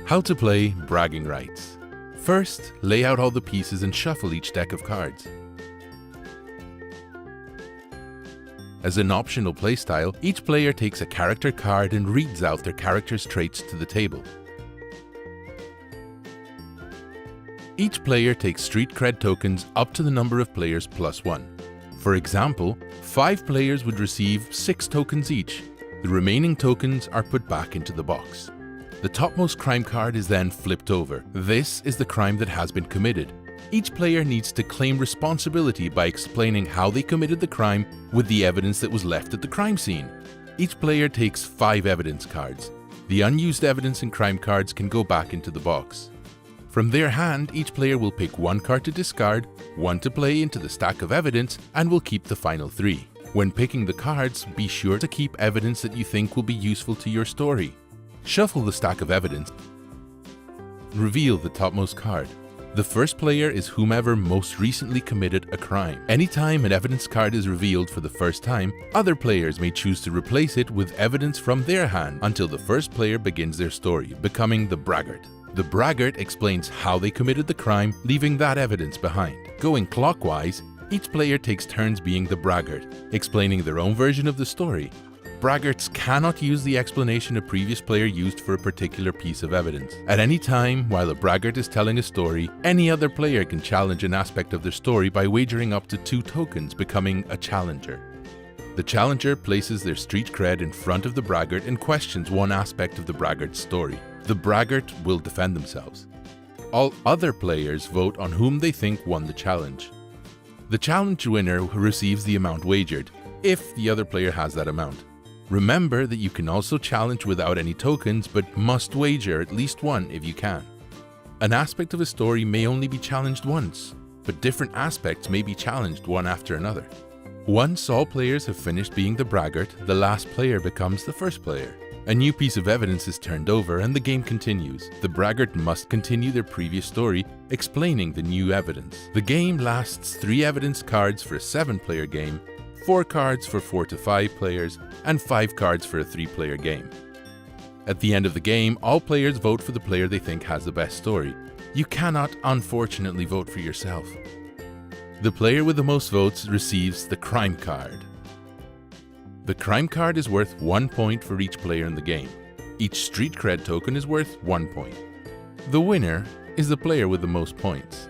How to play Bragging Rights. First, lay out all the pieces and shuffle each deck of cards. As an optional playstyle, each player takes a character card and reads out their character's traits to the table. Each player takes street cred tokens up to the number of players +1. For example, 5 players would receive 6 tokens each. The remaining tokens are put back into the box. The topmost crime card is then flipped over. This is the crime that has been committed. Each player needs to claim responsibility by explaining how they committed the crime with the evidence that was left at the crime scene. Each player takes 5 evidence cards. The unused evidence and crime cards can go back into the box. From their hand, each player will pick 1 card to discard, 1 to play into the stack of evidence, and will keep the final 3. When picking the cards, be sure to keep evidence that you think will be useful to your story. Shuffle the stack of evidence. Reveal the topmost card. The first player is whomever most recently committed a crime. Anytime an evidence card is revealed for the first time, other players may choose to replace it with evidence from their hand until the first player begins their story, becoming the braggart. The braggart explains how they committed the crime, leaving that evidence behind. Going clockwise, each player takes turns being the braggart, explaining their own version of the story. Braggarts cannot use the explanation a previous player used for a particular piece of evidence. At any time, while a braggart is telling a story, any other player can challenge an aspect of their story by wagering up to 2 tokens, becoming a challenger. The challenger places their street cred in front of the braggart and questions one aspect of the braggart's story. The braggart will defend themselves. All other players vote on whom they think won the challenge. The challenge winner receives the amount wagered, if the other player has that amount. Remember that you can also challenge without any tokens, but must wager at least 1 if you can. An aspect of a story may only be challenged once, but different aspects may be challenged one after another. Once all players have finished being the braggart, the last player becomes the first player. A new piece of evidence is turned over and the game continues. The braggart must continue their previous story, explaining the new evidence. The game lasts 3 evidence cards for a 7-player game, 4 cards for 4 to 5 players, and 5 cards for a 3-player game. At the end of the game, all players vote for the player they think has the best story. You cannot, unfortunately, vote for yourself. The player with the most votes receives the crime card. The crime card is worth 1 point for each player in the game. Each street cred token is worth 1 point. The winner is the player with the most points.